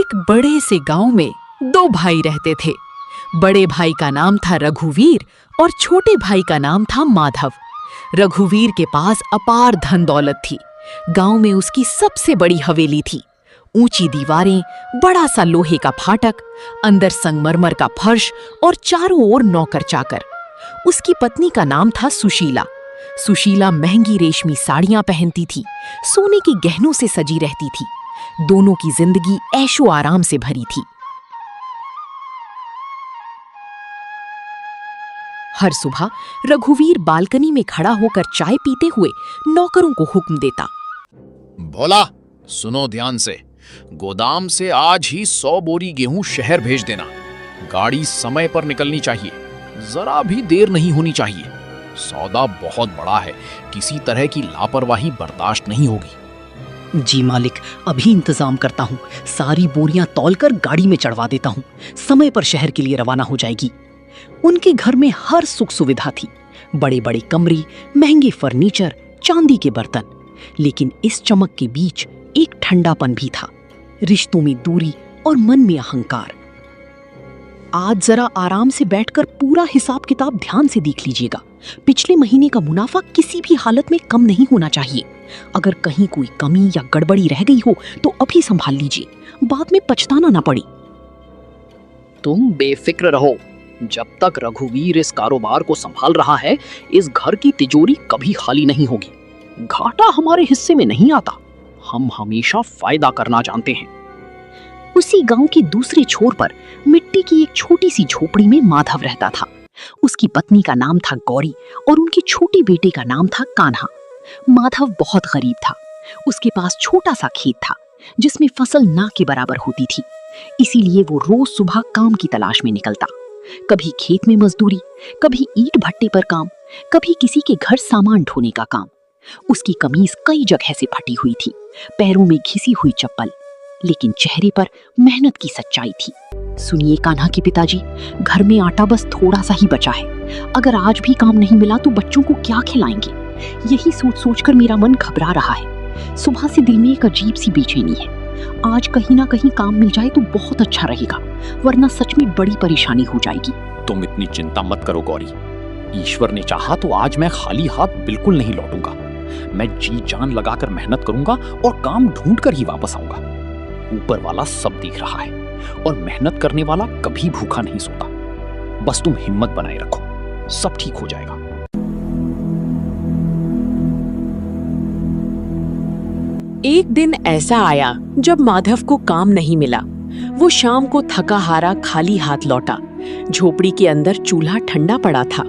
एक बड़े से गांव में दो भाई रहते थे। बड़े भाई का नाम था रघुवीर और छोटे भाई का नाम था माधव। रघुवीर के पास अपार धन दौलत थी। गांव में उसकी सबसे बड़ी हवेली थी। ऊंची दीवारें, बड़ा सा लोहे का फाटक, अंदर संगमरमर का फर्श और चारों ओर नौकर चाकर। उसकी पत्नी का नाम था सुशीला। सुशीला महंगी रेशमी साड़ियां पहनती थी, सोने के गहनों से सजी रहती थी। दोनों की जिंदगी ऐशो आराम से भरी थी। हर सुबह रघुवीर बालकनी में खड़ा होकर चाय पीते हुए नौकरों को हुक्म देता। भोला, सुनो ध्यान से। गोदाम से आज ही 100 बोरी गेहूं शहर भेज देना। गाड़ी समय पर निकलनी चाहिए, जरा भी देर नहीं होनी चाहिए। सौदा बहुत बड़ा है, किसी तरह की लापरवाही बर्दाश्त नहीं होगी। जी मालिक, अभी इंतजाम करता हूँ। सारी बोरियां तौलकर गाड़ी में चढ़वा देता हूँ। समय पर शहर के लिए रवाना हो जाएगी। उनके घर में हर सुख सुविधा थी। बड़े बड़े कमरे, महंगे फर्नीचर, चांदी के बर्तन। लेकिन इस चमक के बीच एक ठंडापन भी था, रिश्तों में दूरी और मन में अहंकार। आज जरा आराम से बैठकर पूरा हिसाब किताब ध्यान से देख लीजिएगा। पिछले महीने का मुनाफा किसी भी हालत में कम नहीं होना चाहिए। अगर कहीं कोई कमी या गड़बड़ी रह गई हो तो अभी संभाल लीजिए, बाद में पछताना ना पड़े। तुम बेफिक्र रहो। जब तक रघुवीर इस कारोबार को संभाल रहा है, इस घर की तिजोरी कभी खाली नहीं होगी। घाटा हमारे हिस्से में नहीं आता। हम हमेशा फायदा करना जानते हैं। उसी गांव के दूसरे छोर पर मिट्टी की एक छोटी सी झोपड़ी में माधव रहता था। उसकी पत्नी का नाम था गौरी और उनके छोटे बेटे का नाम था कान्हा। माधव बहुत गरीब था। उसके पास छोटा सा खेत था जिसमें फसल ना के बराबर होती थी। इसीलिए वो रोज सुबह काम की तलाश में निकलता। कभी खेत में मजदूरी, कभी ईंट भट्टे पर काम, कभी किसी के घर सामान ढोने का काम। उसकी कमीज कई जगह से फटी हुई थी, पैरों में घिसी हुई चप्पल, लेकिन चेहरे पर मेहनत की सच्चाई थी। सुनिए कान्हा के पिताजी, घर में आटा बस थोड़ा सा ही बचा है। अगर आज भी काम नहीं मिला तो बच्चों को क्या खिलाएंगे? यही सोच सोचकर मेरा मन घबरा रहा है। सुबह से दिल में एक अजीब सी बेचैनी है। आज कहीं ना कहीं काम मिल जाए तो बहुत अच्छा रहेगा, वरना सच में बड़ी परेशानी हो जाएगी। तुम इतनी चिंता मत करो गौरी। ईश्वर ने चाहा तो आज मैं खाली हाथ बिल्कुल नहीं लौटूंगा। मैं जी जान लगाकर मेहनत करूंगा और काम ढूंढ कर ही वापस आऊंगा। ऊपर वाला सब देख रहा है और मेहनत करने वाला कभी भूखा नहीं सोता। बस तुम हिम्मत बनाए रखो, सब ठीक हो जाएगा। एक दिन ऐसा आया जब माधव को काम नहीं मिला। वो शाम को थका हारा खाली हाथ लौटा। झोपड़ी के अंदर चूल्हा ठंडा पड़ा था।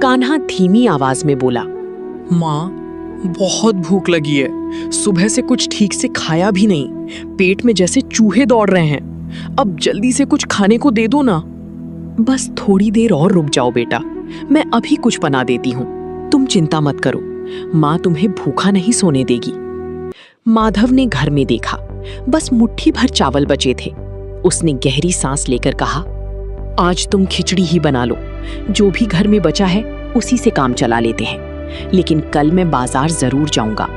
कान्हा धीमी आवाज में बोला, माँ, बहुत भूख लगी है। सुबह से कुछ ठीक से खाया भी नहीं। पेट में जैसे चूहे दौड़ रहे हैं। अब जल्दी से कुछ खाने को दे दो ना। बस थोड़ी देर और रुक जाओ बेटा, मैं अभी कुछ बना देती हूँ। तुम चिंता मत करो, माँ तुम्हें भूखा नहीं सोने देगी। माधव ने घर में देखा, बस मुट्ठी भर चावल बचे थे। उसने गहरी सांस लेकर कहा, आज तुम खिचड़ी ही बना लो। जो भी घर में बचा है उसी से काम चला लेते हैं। लेकिन कल मैं बाजार जरूर जाऊंगा।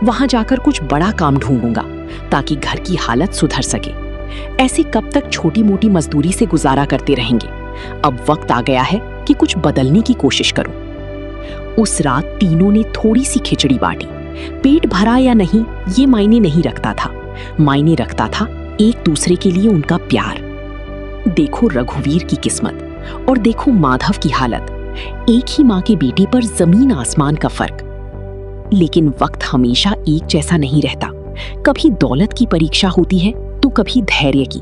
वहां जाकर कुछ बड़ा काम ढूंढूंगा ताकि घर की हालत सुधर सके। ऐसे कब तक छोटी मोटी मजदूरी से गुजारा करते रहेंगे? अब वक्त आ गया है कि कुछ बदलने की कोशिश करूं। उस रात तीनों ने थोड़ी सी खिचड़ी बांटी। पेट भरा या नहीं ये मायने नहीं रखता था। मायने रखता था एक दूसरे के लिए उनका प्यार। देखो रघुवीर की किस्मत और देखो माधव की हालत। एक ही माँ के बेटे पर जमीन आसमान का फर्क। लेकिन वक्त हमेशा एक जैसा नहीं रहता। कभी दौलत की परीक्षा होती है तो कभी धैर्य की।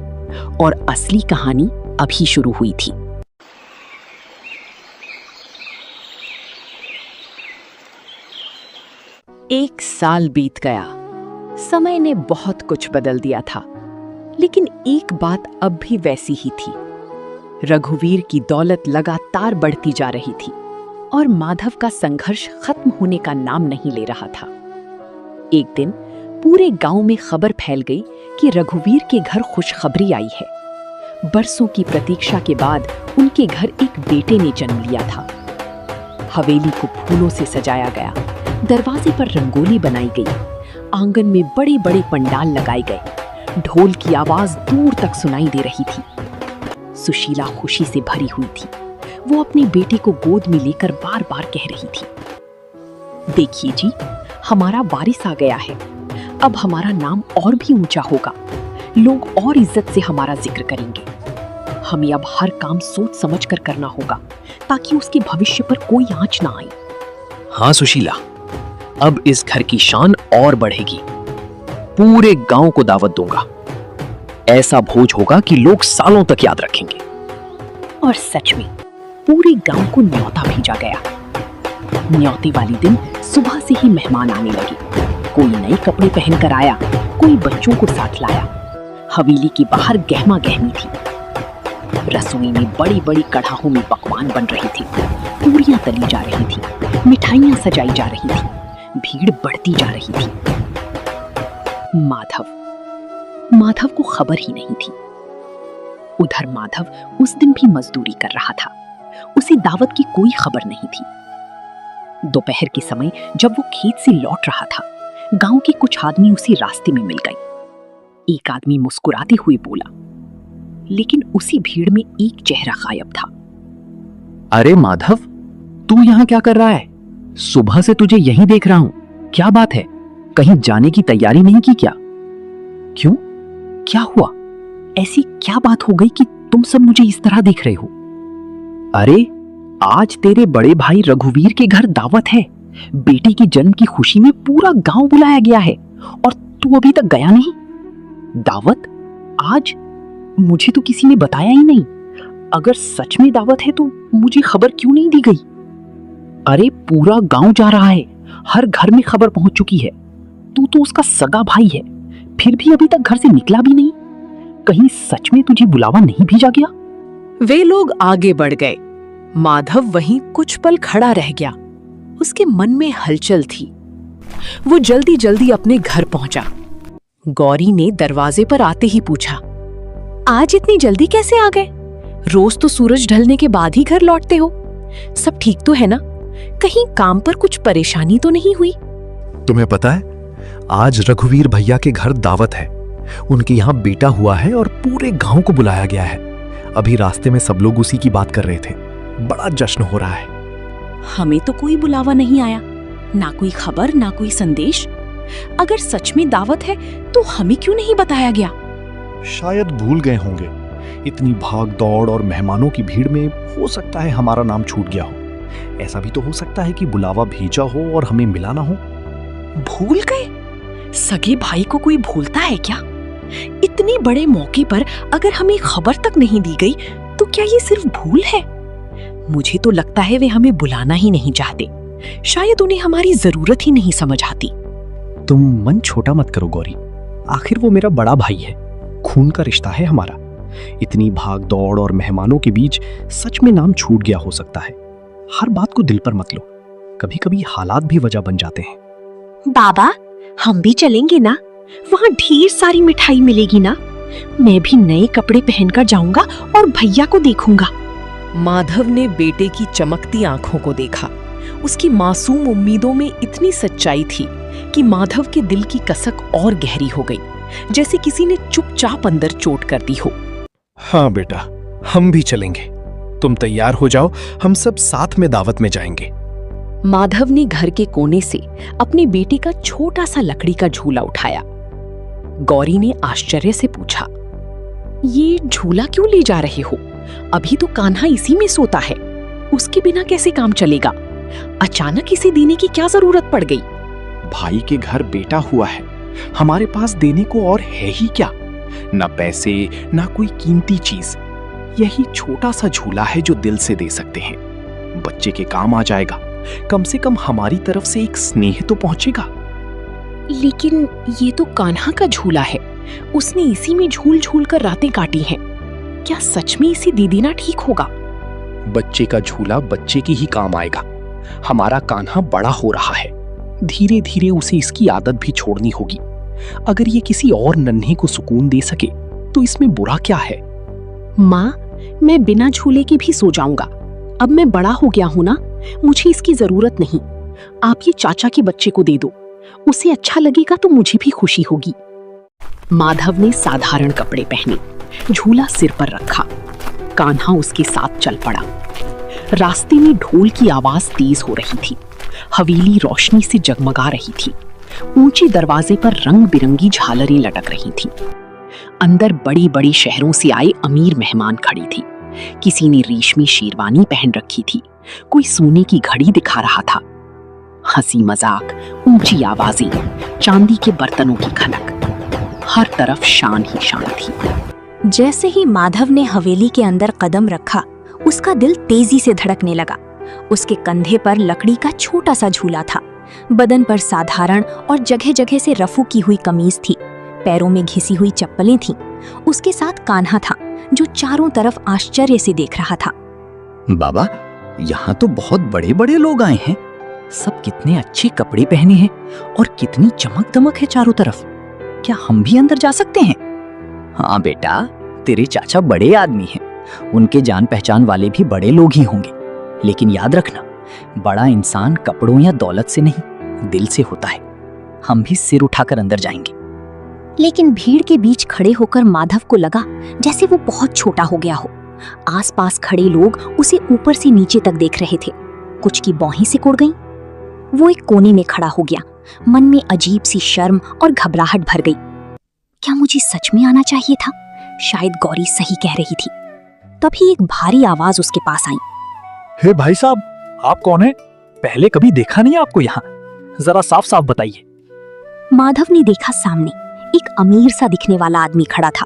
और असली कहानी अभी शुरू हुई थी। एक साल बीत गया। समय ने बहुत कुछ बदल दिया था, लेकिन एक बात अब भी वैसी ही थी। रघुवीर की दौलत लगातार बढ़ती जा रही थी और माधव का संघर्ष खत्म होने का नाम नहीं ले रहा था। एक दिन पूरे गांव में खबर फैल गई कि रघुवीर के घर खुशखबरी आई है। बरसों की प्रतीक्षा के बाद उनके घर एक बेटे ने जन्म लिया था। हवेली को फूलों से सजाया गया, दरवाजे पर रंगोली बनाई गई, आंगन में बड़े बड़े पंडाल लगाए गए। ढोल की आवाज दूर तक सुनाई दे रही थी। सुशीला खुशी से भरी हुई थी। वो अपने बेटे को गोद में लेकर बार बार कह रही थी, देखिए जी, हमारा वारिस आ गया है। अब हमारा नाम और भी ऊंचा होगा, लोग और इज्जत से हमारा जिक्र करेंगे। हमें अब हर काम सोच समझ कर करना होगा ताकि उसके भविष्य पर कोई आंच ना आए। हाँ सुशीला, अब इस घर की शान और बढ़ेगी। पूरे गांव को दावत दूंगा। ऐसा भोज होगा कि लोग सालों तक याद रखेंगे। और सच में पूरे गांव को न्योता भेजा गया। न्योते वाले दिन सुबह से ही मेहमान आने लगे। कोई नए कपड़े पहनकर आया, कोई बच्चों को साथ लाया। हवेली के बाहर गहमा गहमी थी। रसोई में बड़ी बड़ी कढ़ाहों में पकवान बन रहे थे। पूरियां तली जा रही थी, मिठाइयां सजाई जा रही थी, भीड़ बढ़ती जा रही थी। माधव को खबर ही नहीं थी। उधर माधव उस दिन भी मजदूरी कर रहा था। उसे दावत की कोई खबर नहीं थी। दोपहर के समय जब वो खेत से लौट रहा था, गांव के कुछ आदमी उसे रास्ते में मिल गए। एक आदमी मुस्कुराते हुए बोला, लेकिन उसी भीड़ में एक चेहरा गायब था। अरे माधव, तू यहाँ क्या कर रहा है? सुबह से तुझे यहीं देख रहा हूं। क्या बात है? कहीं जाने की तैयारी नहीं की क्या? क्यों, क्या हुआ? ऐसी क्या बात हो गई कि तुम सब मुझे इस तरह देख रहे हो? अरे, आज तेरे बड़े भाई रघुवीर के घर दावत है। बेटे के जन्म की खुशी में पूरा गांव बुलाया गया है और तू अभी तक गया नहीं। दावत? आज? मुझे तो किसी ने बताया ही नहीं। अगर सच में दावत है तो मुझे खबर क्यों नहीं दी गई? अरे, पूरा गांव जा रहा है। हर घर में खबर पहुंच चुकी है। तू तो उसका सगा भाई है, फिर भी अभी तक घर से निकला भी नहीं। कहीं सच में तुझे बुलावा नहीं भेजा गया? वे लोग आगे बढ़ गए। माधव वहीं कुछ पल खड़ा रह गया। उसके मन में हलचल थी। वो जल्दी जल्दी अपने घर पहुंचा। गौरी ने दरवाजे पर आते ही पूछा, आज इतनी जल्दी कैसे आ गए? रोज तो सूरज ढलने के बाद ही घर लौटते हो। सब ठीक तो है ना? कहीं काम पर कुछ परेशानी तो नहीं हुई? तुम्हें पता है, आज रघुवीर भैया के घर दावत है। उनके यहाँ बेटा हुआ है और पूरे गांव को बुलाया गया है। अभी रास्ते में सब लोग उसी की बात कर रहे थे। बड़ा जश्न हो रहा है। हमें तो कोई बुलावा नहीं आया, ना कोई खबर, ना कोई संदेश। अगर सच में दावत है तो हमें क्यों नहीं बताया गया? शायद भूल गए होंगे। इतनी भाग दौड़ और मेहमानों की भीड़ में हो सकता है हमारा नाम छूट गया हो। ऐसा भी तो हो सकता है कि बुलावा भेजा हो और हमें मिला ना हो। भूल गए? सगे भाई को कोई भूलता है क्या? इतने बड़े मौके पर अगर हमें खबर तक नहीं दी गई तो क्या ये सिर्फ भूल है? मुझे तो लगता है वे हमें बुलाना ही नहीं चाहते। शायद उन्हें हमारी जरूरत ही नहीं समझ आती। तुम मन छोटा मत करो गौरी। आखिर वो मेरा बड़ा भाई है, खून का रिश्ता है हमारा। इतनी भाग दौड़ और मेहमानों के बीच सच में नाम छूट गया हो सकता है। हर बात को दिल पर मत लो। कभी कभी हालात भी वजह बन जाते हैं। बाबा, हम भी चलेंगे ना? वहाँ ढेर सारी मिठाई मिलेगी ना? मैं भी नए कपड़े पहनकर जाऊंगा और भैया को देखूंगा। माधव ने बेटे की चमकती आंखों को देखा। उसकी मासूम उम्मीदों में इतनी सच्चाई थी कि माधव के दिल की कसक और गहरी हो गई, जैसे किसी ने चुपचाप अंदर चोट कर दी हो। हाँ बेटा, हम भी चलेंगे। तुम तैयार हो जाओ, हम सब साथ में दावत में जाएंगे। माधव ने घर के कोने से अपने बेटे का छोटा सा लकड़ी का झूला उठाया। गौरी ने आश्चर्य से पूछा, ये झूला क्यों ले जा रहे हो? अभी तो कान्हा इसी में सोता है। उसके बिना कैसे काम चलेगा? अचानक इसे देने की क्या जरूरत पड़ गई? भाई के घर बेटा हुआ है, हमारे पास देने को और है ही क्या? ना पैसे, ना कोई कीमती चीज। यही छोटा सा झूला है जो दिल से दे सकते हैं। बच्चे के काम आ जाएगा। कम से कम हमारी तरफ से एक स्नेह तो पहुंचेगा। लेकिन ये तो कान्हा का झूला है। उसने इसी में झूल झूल कर रातें काटी हैं। क्या सच में इसे दे देना ठीक होगा? बच्चे का झूला बच्चे की ही काम आएगा। हमारा कान्हा बड़ा हो रहा है, धीरे धीरे उसे इसकी आदत भी छोड़नी होगी। अगर ये किसी और नन्हे को सुकून दे सके तो इसमें बुरा क्या है? माँ, मैं बिना झूले के भी सो जाऊंगा। अब मैं बड़ा हो गया हूं ना, मुझे इसकी जरूरत नहीं। आप ये चाचा के बच्चे को दे दो। उसे अच्छा लगेगा तो मुझे भी खुशी होगी। माधव ने साधारण कपड़े पहने, झूला सिर पर रखा। कान्हा उसके साथ चल पड़ा। रास्ते में ढोल की आवाज तेज हो रही थी। हवेली रोशनी से जगमगा रही थी। ऊंचे दरवाजे पर रंग बिरंगी झालरें लटक रही थीं। अंदर बड़ी बड़ी शहरों से आए अमीर मेहमान खड़े थे। किसी ने रेशमी शेरवानी पहन रखी थी, कोई सोने की घड़ी दिखा रहा था। हंसी मजाक, ऊंची आवाजें, चांदी के बर्तनों की खनक, हर तरफ शान ही शान थी। जैसे ही माधव ने हवेली के अंदर कदम रखा, उसका दिल तेजी से धड़कने लगा। उसके कंधे पर लकड़ी का छोटा सा झूला था। बदन पर साधारण और जगह जगह से रफू की हुई कमीज थी। पैरों में घिसी हुई चप्पलें थीं। उसके साथ कान्हा था, जो चारों तरफ आश्चर्य से देख रहा था। बाबा, यहाँ तो बहुत बड़े बड़े लोग आए हैं। सब कितने अच्छे कपड़े पहने हैं और कितनी चमक दमक है चारों तरफ। क्या हम भी अंदर जा सकते हैं? हाँ बेटा, तेरे चाचा बड़े आदमी हैं। उनके जान पहचान वाले भी बड़े लोग ही होंगे। लेकिन याद रखना, बड़ा इंसान कपड़ों या दौलत से नहीं, दिल से होता है। हम भी सिर उठाकर अंदर जाएंगे। लेकिन भीड़ के बीच खड़े होकर माधव को लगा जैसे वो बहुत छोटा हो गया हो। आसपास खड़े लोग उसे ऊपर से नीचे तक देख रहे थे। कुछ की भौहें सिकुड़ गईं। वो एक कोने में खड़ा हो गया। मन में अजीब सी शर्म और घबराहट भर गई। क्या मुझे सच में आना चाहिए था? शायद गौरी सही कह रही थी। तभी एक भारी आवाज उसके पास आई। हे भाई साहब, आप कौन हैं? पहले कभी देखा नहीं आपको यहाँ। जरा साफ साफ बताइए। माधव ने देखा सामने एक अमीर सा दिखने वाला आदमी खड़ा था।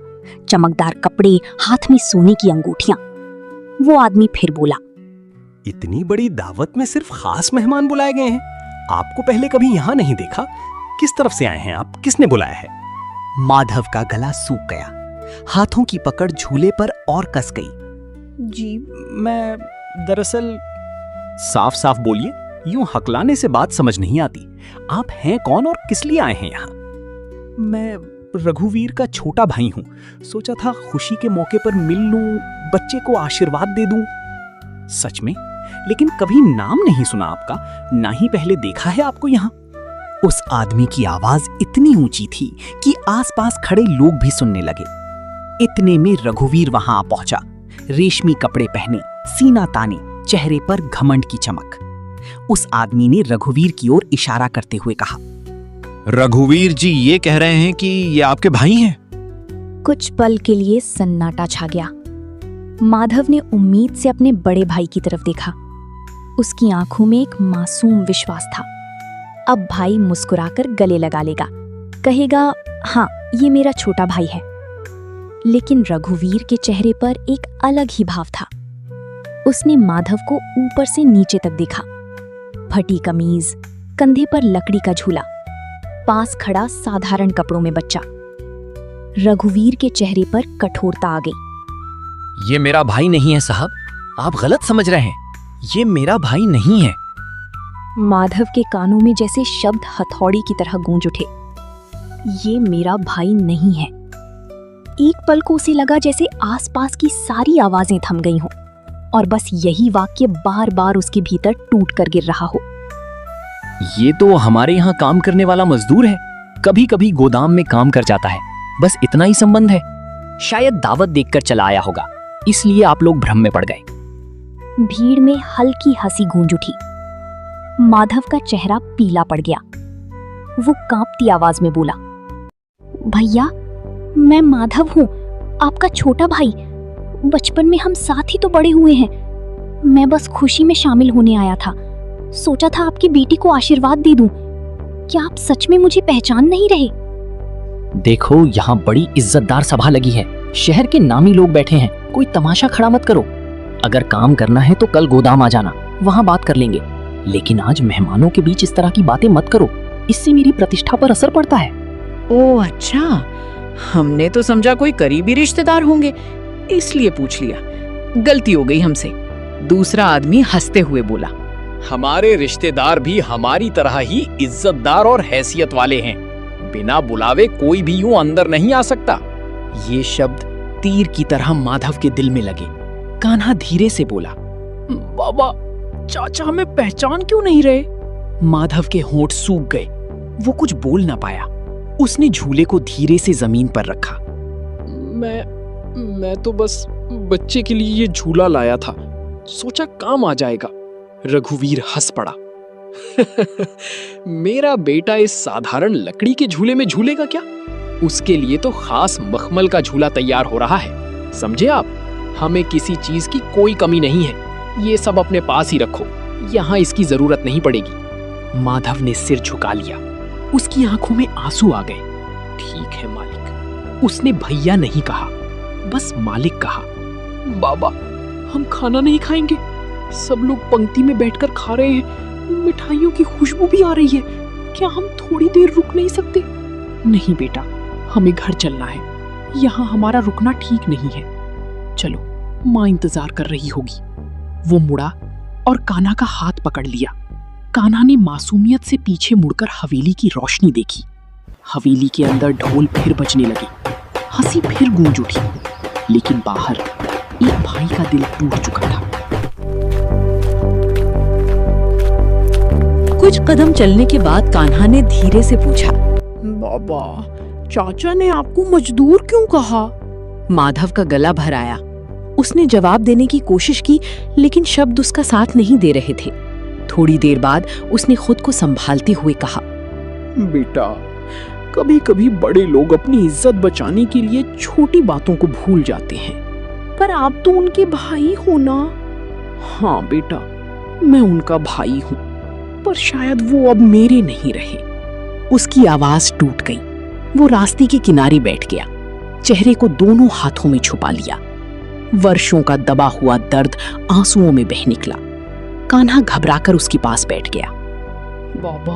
चमकदार कपड़े, हाथ में सोने की अंगूठियां। वो आदमी फिर बोला, इतनी बड़ी दावत में सिर्फ खास मेहमान बुलाए गए हैं? आपको पहले कभी यहाँ नहीं देखा। किस तरफ से आए हैं आप? किसने बुलाया है? माधव का गला सूख गया। हाथों की पकड़ झूले पर और कस गई। जी, मैं दरअसल। साफ साफ बोलिए, यूं हकलाने से बात समझ नहीं आती। आप हैं कौन और किस लिए आए हैं यहाँ? मैं रघुवीर का छोटा भाई हूं। सोचा था खुशी के मौके पर मिल लूं, बच्चे को आशीर्वाद दे दूं। सच में? लेकिन कभी नाम नहीं सुना आपका, ना ही पहले देखा है आपको यहाँ। उस आदमी की आवाज इतनी ऊंची थी कि आसपास खड़े लोग भी सुनने लगे। इतने में रघुवीर वहां आ पहुंचा। रेशमी कपड़े पहने, सीना ताने, चेहरे पर घमंड की चमक। उस आदमी ने रघुवीर की ओर इशारा करते हुए कहा, रघुवीर जी ये कह रहे हैं कि ये आपके भाई हैं? कुछ पल के लिए सन्नाटा छा गया। माधव ने उम्मीद से अपने बड़े भाई की तरफ देखा। उसकी आंखों में एक मासूम विश्वास था। अब भाई मुस्कुराकर गले लगा लेगा, कहेगा, हाँ ये मेरा छोटा भाई है। लेकिन रघुवीर के चेहरे पर एक अलग ही भाव था। उसने माधव को ऊपर से नीचे तक देखा। फटी कमीज, कंधे पर लकड़ी का झूला, पास खड़ा साधारण कपड़ों में बच्चा। रघुवीर के चेहरे पर कठोरता आ गई। ये मेरा भाई नहीं है साहब, आप गलत समझ रहे हैं। ये मेरा भाई नहीं है। माधव के कानों में जैसे शब्द हथौड़ी की तरह गूंज उठे। ये मेरा भाई नहीं है। एक पल को उसे लगा जैसे आसपास की सारी आवाजें थम गई हों और बस यही वाक्य बार बार उसके भीतर टूट कर गिर रहा हो। ये तो हमारे यहाँ काम करने वाला मजदूर है। कभी कभी गोदाम में काम कर जाता है, बस इतना ही संबंध है। शायद दावत देखकर चला आया होगा, इसलिए आप लोग भ्रम में पड़ गए। भीड़ में हल्की हंसी गूंज उठी। माधव का चेहरा पीला पड़ गया। वो कांपती आवाज में बोला, भैया मैं माधव हूँ, आपका छोटा भाई। बचपन में हम साथ ही तो बड़े हुए हैं। मैं बस खुशी में शामिल होने आया था। सोचा था आपकी बेटी को आशीर्वाद दे दूं। क्या आप सच में मुझे पहचान नहीं रहे? देखो, यहाँ बड़ी इज्जतदार सभा लगी है। शहर के नामी लोग बैठे हैं, कोई तमाशा खड़ा मत करो। अगर काम करना है तो कल गोदाम आ जाना, वहाँ बात कर लेंगे। लेकिन आज मेहमानों के बीच इस तरह की बातें मत करो, इससे मेरी प्रतिष्ठा पर असर पड़ता है। ओह अच्छा, हमने तो समझा कोई करीबी रिश्तेदार होंगे, इसलिए पूछ लिया। गलती हो गई हमसे। दूसरा आदमी हंसते हुए बोला, हमारे रिश्तेदार भी हमारी तरह ही इज्जतदार और हैसियत वाले हैं। बिना बुलावे कोई भी यूं अंदर नहीं आ सकता। ये शब्द तीर की तरह माधव के दिल में लगे। कान्हा धीरे से बोला, बाबा चाचा हमें पहचान क्यों नहीं रहे? माधव के होंठ सूख गए। वो कुछ बोल ना पाया। उसने झूले को धीरे से जमीन पर रखा। मैं तो बस बच्चे के लिए ये झूला लाया था, सोचा काम आ जाएगा। रघुवीर हंस पड़ा। मेरा बेटा इस साधारण लकड़ी के झूले में झूलेगा क्या? उसके लिए तो खास मखमल का झूला तैयार हो रहा है, समझे आप? हमें किसी चीज की कोई कमी नहीं है, ये सब अपने पास ही रखो, यहाँ इसकी जरूरत नहीं पड़ेगी। माधव ने सिर झुका लिया। उसकी आंखों में आंसू आ गए। ठीक है मालिक। उसने भैया नहीं कहा, बस मालिक कहा। बाबा, हम खाना नहीं खाएंगे? सब लोग पंक्ति में बैठकर खा रहे हैं, मिठाइयों की खुशबू भी आ रही है। क्या हम थोड़ी देर रुक नहीं सकते? नहीं बेटा, हमें घर चलना है, यहाँ हमारा रुकना ठीक नहीं है। चलो, माँ इंतजार कर रही होगी। वो मुड़ा और कान्हा का हाथ पकड़ लिया। कान्हा ने मासूमियत से पीछे मुड़कर हवेली की रोशनी देखी। हवेली के अंदर ढोल फिर बजने लगे, हंसी फिर गूंज उठी, लेकिन बाहर एक भाई का दिल टूट चुका था। कुछ कदम चलने के बाद कान्हा ने धीरे से पूछा, बाबा, चाचा ने आपको मजदूर क्यों कहा? माधव का गला भर आया। उसने जवाब देने की कोशिश की, लेकिन शब्द उसका साथ नहीं दे रहे थे। थोड़ी देर बाद उसने खुद को संभालते हुए कहा, बेटा, कभी कभी बड़े लोग अपनी इज्जत बचाने के लिए छोटी बातों को भूल जाते हैं। पर आप तो उनके भाई हो ना? हाँ बेटा, मैं उनका भाई हूँ, पर शायद वो अब मेरे नहीं रहे। उसकी आवाज टूट गई। वो रास्ते के किनारे बैठ गया, चेहरे को दोनों हाथों में छुपा लिया। वर्षों का दबा हुआ दर्द आंसुओं में बह निकला। कान्हा घबराकर उसके पास बैठ गया। बाबा,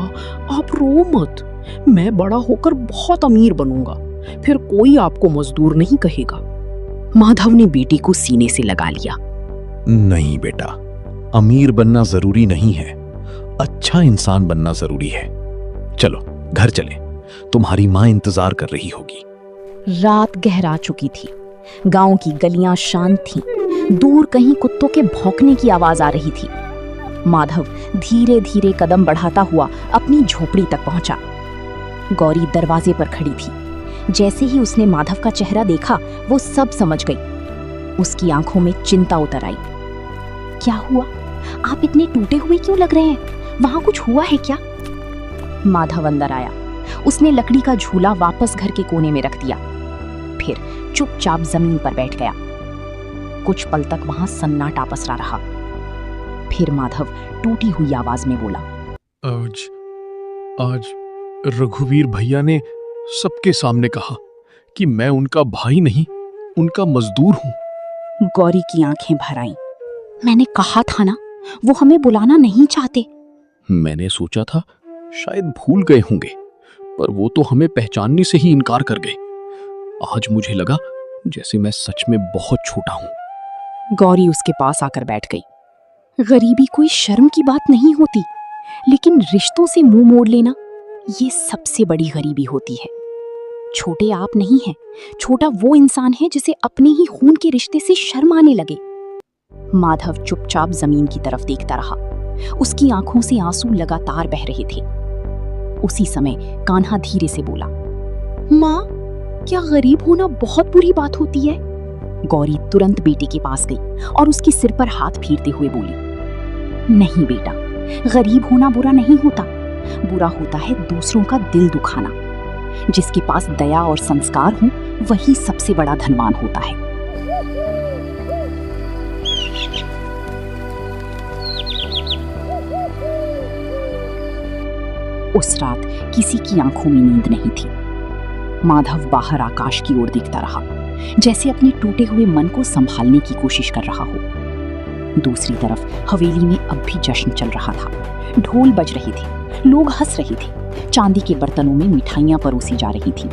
आप रो मत, मैं बड़ा होकर बहुत अमीर बनूंगा, फिर कोई आपको मजदूर नहीं कहेगा। माधव ने बेटी को सीने से लगा लिया। नहीं बेटा, अमीर बनना जरूरी नहीं है, अच्छा इंसान बनना जरूरी है। चलो घर चले, तुम्हारी माँ इंतजार कर रही होगी। रात गहरा चुकी थी। गांव की गलियां शांत थीं। दूर कहीं कुत्तों के भौंकने की आवाज आ रही थी। माधव धीरे धीरे कदम बढ़ाता हुआ अपनी झोपड़ी तक पहुंचा। गौरी दरवाजे पर खड़ी थी। जैसे ही उसने माधव का चेहरा देखा, वो सब समझ गई। उसकी आंखों में चिंता उतर आई। क्या हुआ? आप इतने टूटे हुए क्यों लग रहे हैं? वहां कुछ हुआ है क्या? माधव अंदर आया। उसने लकड़ी का झूला वापस घर के कोने में रख दिया, फिर चुपचाप जमीन पर बैठ गया। कुछ पल तक वहां सन्नाटा पसरा रहा। फिर माधव टूटी हुई आवाज में बोला, आज रघुवीर भैया ने सबके सामने कहा कि मैं उनका भाई नहीं, उनका मजदूर हूं। गौरी की आंखें भर आईं। मैंने कहा था ना, वो हमें बुलाना नहीं चाहते। मैंने सोचा था शायद भूल गए होंगे, पर वो तो हमें पहचानने से ही इनकार कर गए। आज मुझे लगा जैसे मैं सच में बहुत छोटा हूं। गौरी उसके पास आकर बैठ गई। गरीबी कोई शर्म की बात नहीं होती, लेकिन रिश्तों से मुंह मोड़ लेना, ये सबसे बड़ी गरीबी होती है। छोटे आप नहीं हैं, छोटा वो इंसान है जिसे अपने ही खून के रिश्ते से शर्म आने लगे। माधव चुपचाप जमीन की तरफ देखता रहा। उसकी आंखों से आंसू लगातार बह रहे थे। उसी समय कान्हा धीरे से बोला, माँ, क्या गरीब होना बहुत बुरी बात होती है? गौरी तुरंत बेटे के पास गई और उसके सिर पर हाथ फेरते हुए बोली, नहीं बेटा, गरीब होना बुरा नहीं होता। बुरा होता है दूसरों का दिल दुखाना। जिसके पास दया और संस्कार हो, वही सबसे बड़ा धनवान होता है। उस रात किसी की आंखों में नींद नहीं थी। माधव बाहर आकाश की ओर देखता रहा, जैसे अपने टूटे हुए मन को संभालने की कोशिश कर रहा हो। दूसरी तरफ हवेली में अब भी जश्न चल रहा था। ढोल बज रहे थे, लोग हंस रहे थे, चांदी के बर्तनों में मिठाइयां परोसी जा रही थी।